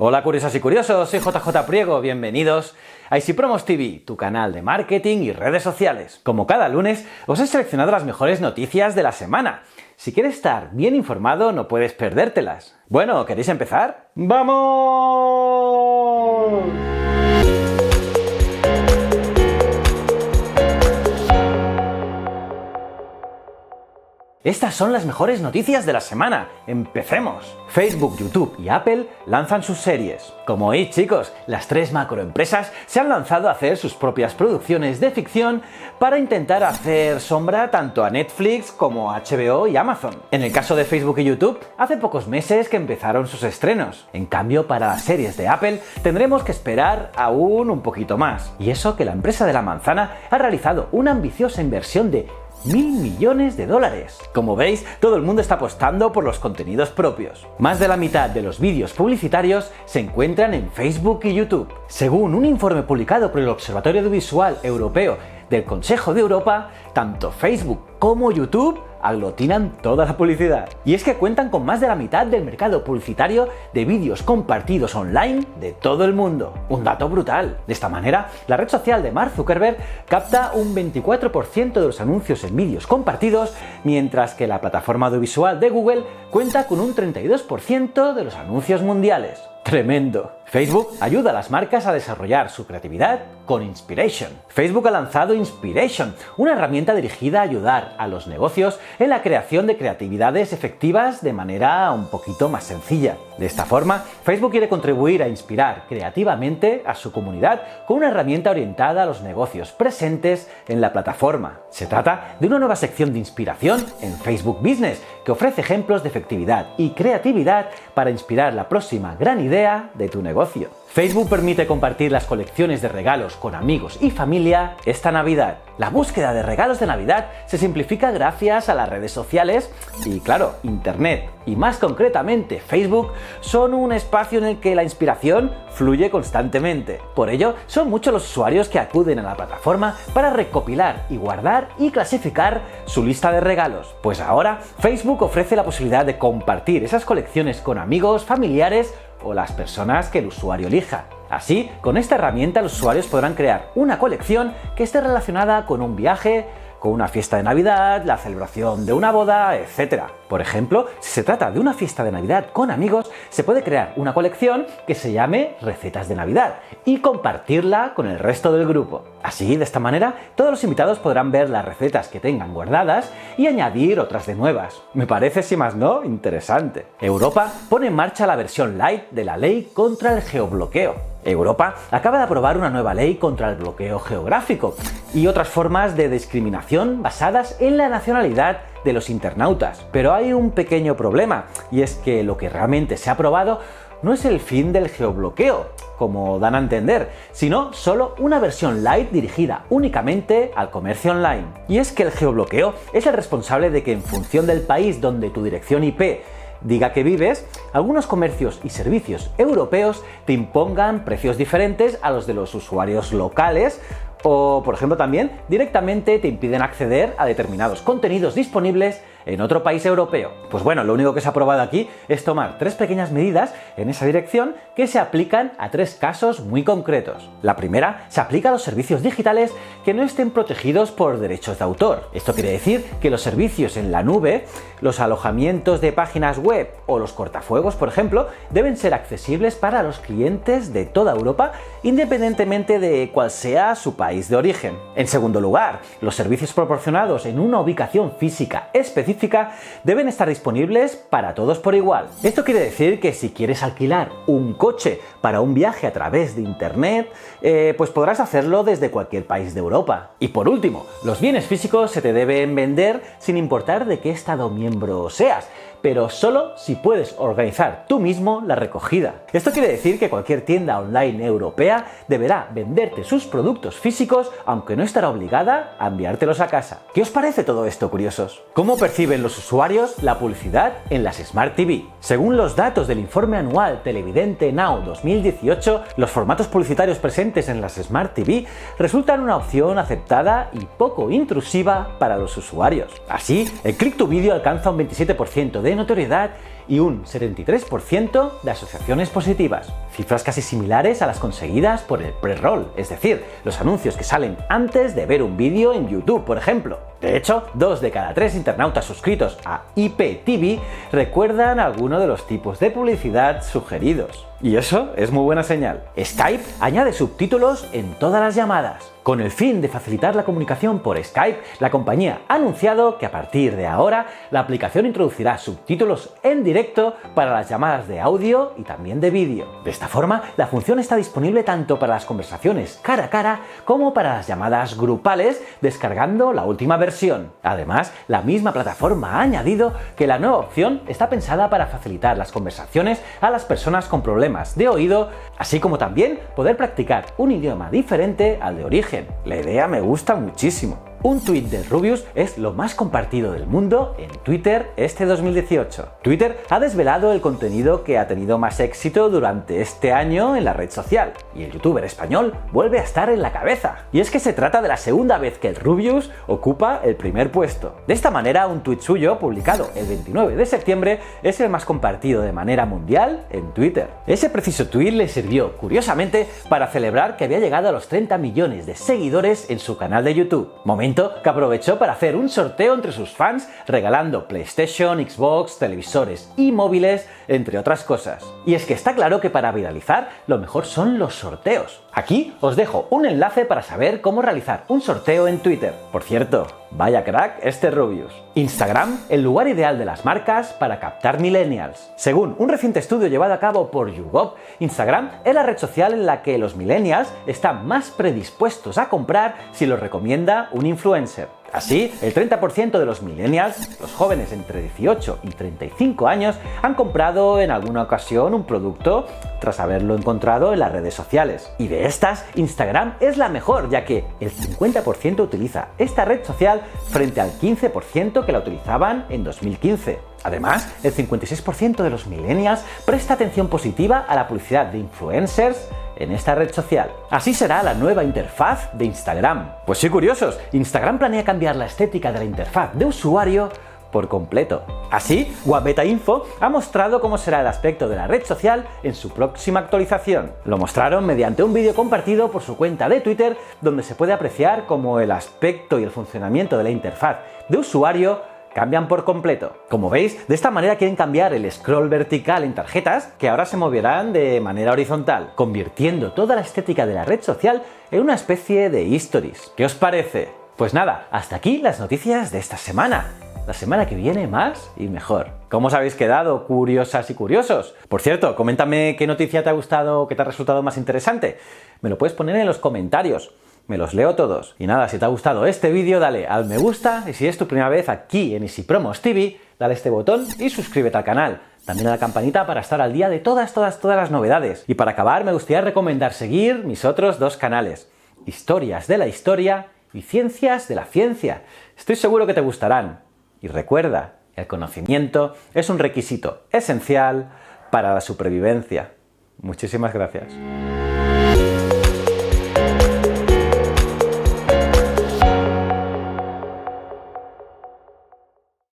Hola curiosas y curiosos, soy JJ Priego, bienvenidos a Easy Promos TV, tu canal de marketing y redes sociales. Como cada lunes, os he seleccionado las mejores noticias de la semana. Si quieres estar bien informado, no puedes perdértelas. Bueno, ¿queréis empezar? ¡Vamos! Estas son las mejores noticias de la semana. ¡Empecemos! Facebook, YouTube y Apple lanzan sus series. Como oís, chicos, las tres macroempresas se han lanzado a hacer sus propias producciones de ficción para intentar hacer sombra tanto a Netflix como a HBO y Amazon. En el caso de Facebook y YouTube, hace pocos meses que empezaron sus estrenos. En cambio, para las series de Apple tendremos que esperar aún un poquito más. Y eso que la empresa de la manzana ha realizado una ambiciosa inversión de $1.000 millones. Como veis, todo el mundo está apostando por los contenidos propios. Más de la mitad de los vídeos publicitarios se encuentran en Facebook y YouTube. Según un informe publicado por el Observatorio Audiovisual Europeo del Consejo de Europa, tanto Facebook como YouTube aglutinan toda la publicidad. Y es que cuentan con más de la mitad del mercado publicitario de vídeos compartidos online de todo el mundo. Un dato brutal. De esta manera, la red social de Mark Zuckerberg capta un 24% de los anuncios en vídeos compartidos, mientras que la plataforma audiovisual de Google cuenta con un 32% de los anuncios mundiales. ¡Tremendo! Facebook ayuda a las marcas a desarrollar su creatividad con Inspiration. Facebook ha lanzado Inspiration, una herramienta dirigida a ayudar a los negocios en la creación de creatividades efectivas de manera un poquito más sencilla. De esta forma, Facebook quiere contribuir a inspirar creativamente a su comunidad con una herramienta orientada a los negocios presentes en la plataforma. Se trata de una nueva sección de inspiración en Facebook Business que ofrece ejemplos de efectividad y creatividad para inspirar la próxima gran idea de tu negocio. Facebook permite compartir las colecciones de regalos con amigos y familia esta Navidad. La búsqueda de regalos de Navidad se simplifica gracias a las redes sociales y, claro, Internet, y más concretamente Facebook, son un espacio en el que la inspiración fluye constantemente. Por ello, son muchos los usuarios que acuden a la plataforma para recopilar y guardar y clasificar su lista de regalos. Pues ahora, Facebook ofrece la posibilidad de compartir esas colecciones con amigos, familiares o las personas que el usuario elija. Así, con esta herramienta los usuarios podrán crear una colección que esté relacionada con un viaje, con una fiesta de Navidad, la celebración de una boda, etc. Por ejemplo, si se trata de una fiesta de Navidad con amigos, se puede crear una colección que se llame Recetas de Navidad y compartirla con el resto del grupo. Así, de esta manera, todos los invitados podrán ver las recetas que tengan guardadas y añadir otras de nuevas. Me parece, si más no, interesante. Europa pone en marcha la versión light de la ley contra el geobloqueo. Europa acaba de aprobar una nueva ley contra el bloqueo geográfico y otras formas de discriminación basadas en la nacionalidad de los internautas. Pero hay un pequeño problema, y es que lo que realmente se ha aprobado no es el fin del geobloqueo, como dan a entender, sino solo una versión light dirigida únicamente al comercio online. Y es que el geobloqueo es el responsable de que en función del país donde tu dirección IP diga que vives, algunos comercios y servicios europeos te impongan precios diferentes a los de los usuarios locales o, por ejemplo, también directamente te impiden acceder a determinados contenidos disponibles en otro país europeo. Pues bueno, lo único que se ha aprobado aquí es tomar tres pequeñas medidas en esa dirección que se aplican a tres casos muy concretos. La primera se aplica a los servicios digitales que no estén protegidos por derechos de autor. Esto quiere decir que los servicios en la nube, los alojamientos de páginas web o los cortafuegos, por ejemplo, deben ser accesibles para los clientes de toda Europa, independientemente de cuál sea su país de origen. En segundo lugar, los servicios proporcionados en una ubicación física específica deben estar disponibles para todos por igual. Esto quiere decir que si quieres alquilar un coche para un viaje a través de Internet, pues podrás hacerlo desde cualquier país de Europa. Y por último, los bienes físicos se te deben vender sin importar de qué estado miembro seas, pero solo si puedes organizar tú mismo la recogida. Esto quiere decir que cualquier tienda online europea deberá venderte sus productos físicos, aunque no estará obligada a enviártelos a casa. ¿Qué os parece todo esto, curiosos? ¿Cómo perciben los usuarios la publicidad en las Smart TV? Según los datos del informe anual Televidente Now 2018, los formatos publicitarios presentes en las Smart TV resultan una opción aceptada y poco intrusiva para los usuarios. Así, el click to video alcanza un 27% de de notoriedad y un 73% de asociaciones positivas, cifras casi similares a las conseguidas por el pre-roll, es decir, los anuncios que salen antes de ver un vídeo en YouTube, por ejemplo. De hecho, 2 de cada 3 internautas suscritos a IPTV recuerdan alguno de los tipos de publicidad sugeridos. Y eso es muy buena señal. Skype añade subtítulos en todas las llamadas. Con el fin de facilitar la comunicación por Skype, la compañía ha anunciado que a partir de ahora la aplicación introducirá subtítulos en directo para las llamadas de audio y también de vídeo. De esta forma, la función está disponible tanto para las conversaciones cara a cara como para las llamadas grupales descargando la última versión. Además, la misma plataforma ha añadido que la nueva opción está pensada para facilitar las conversaciones a las personas con problemas de oído, así como también poder practicar un idioma diferente al de origen. La idea me gusta muchísimo. Un tuit de Rubius es lo más compartido del mundo en Twitter este 2018. Twitter ha desvelado el contenido que ha tenido más éxito durante este año en la red social, y el youtuber español vuelve a estar en la cabeza. Y es que se trata de la segunda vez que el Rubius ocupa el primer puesto. De esta manera, un tuit suyo, publicado el 29 de septiembre, es el más compartido de manera mundial en Twitter. Ese preciso tuit le sirvió, curiosamente, para celebrar que había llegado a los 30 millones de seguidores en su canal de YouTube. Momento que aprovechó para hacer un sorteo entre sus fans regalando PlayStation, Xbox, televisores y móviles, entre otras cosas. Y es que está claro que para viralizar lo mejor son los sorteos. Aquí os dejo un enlace para saber cómo realizar un sorteo en Twitter. Por cierto, vaya crack este Rubius. Instagram, el lugar ideal de las marcas para captar millennials. Según un reciente estudio llevado a cabo por YouGov, Instagram es la red social en la que los millennials están más predispuestos a comprar si los recomienda un influencer. Así, el 30% de los millennials, los jóvenes entre 18 y 35 años, han comprado en alguna ocasión un producto tras haberlo encontrado en las redes sociales. Y de estas, Instagram es la mejor, ya que el 50% utiliza esta red social frente al 15% que la utilizaban en 2015. Además, el 56% de los millennials presta atención positiva a la publicidad de influencers en esta red social. Así será la nueva interfaz de Instagram. Pues sí, curiosos, Instagram planea cambiar la estética de la interfaz de usuario por completo. Así, Webmeta Info ha mostrado cómo será el aspecto de la red social en su próxima actualización. Lo mostraron mediante un vídeo compartido por su cuenta de Twitter, donde se puede apreciar cómo el aspecto y el funcionamiento de la interfaz de usuario cambian por completo. Como veis, de esta manera quieren cambiar el scroll vertical en tarjetas, que ahora se moverán de manera horizontal, convirtiendo toda la estética de la red social en una especie de stories. ¿Qué os parece? Pues nada, hasta aquí las noticias de esta semana. La semana que viene más y mejor. ¿Cómo os habéis quedado, curiosas y curiosos? Por cierto, coméntame qué noticia te ha gustado o qué te ha resultado más interesante. Me lo puedes poner en los comentarios. Me los leo todos. Y nada, si te ha gustado este vídeo, dale al me gusta, y si es tu primera vez aquí en Easy Promos TV, dale a este botón y suscríbete al canal. También a la campanita para estar al día de todas las novedades. Y para acabar, me gustaría recomendar seguir mis otros dos canales: Historias de la Historia y Ciencias de la Ciencia. Estoy seguro que te gustarán. Y recuerda, el conocimiento es un requisito esencial para la supervivencia. Muchísimas gracias.